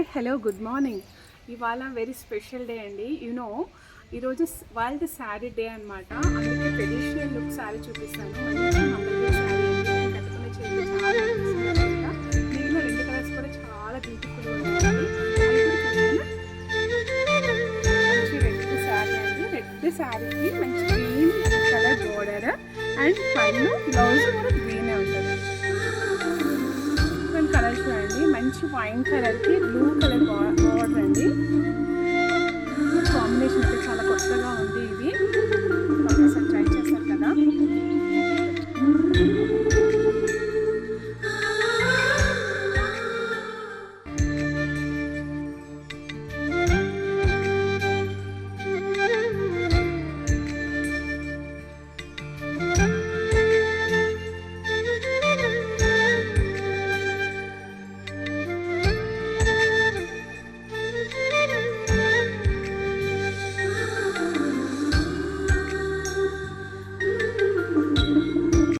Hi hello good morning. ఇవాళ very special day అండి. ఈరోజు వరల్డ్ శారీ డే అనమాట. అందుకే ట్రెడిషనల్ లుక్ శారీ చూపిస్తాను. మంచి మంగళగిరి శారీ అండి. కట్టుకునే చేతులు చాలా అనిపిస్తుంది అనమాట. దీనిలో 2 కలర్స్ కూడా చాలా బ్యూటిఫుల్గా ఉంటాయి. మంచి రెడ్ శారీ అండి. రెడ్ శారీకి మంచి గ్రీన్ కలర్ బోర్డర్ అండ్ పైన బ్లౌజ్ కూడా గ్రీనే ఉంటుంది. కలర్ చూడండి, మంచి వైన్ కలర్కి బ్లూ కలర్ బోర్డర్ అండి.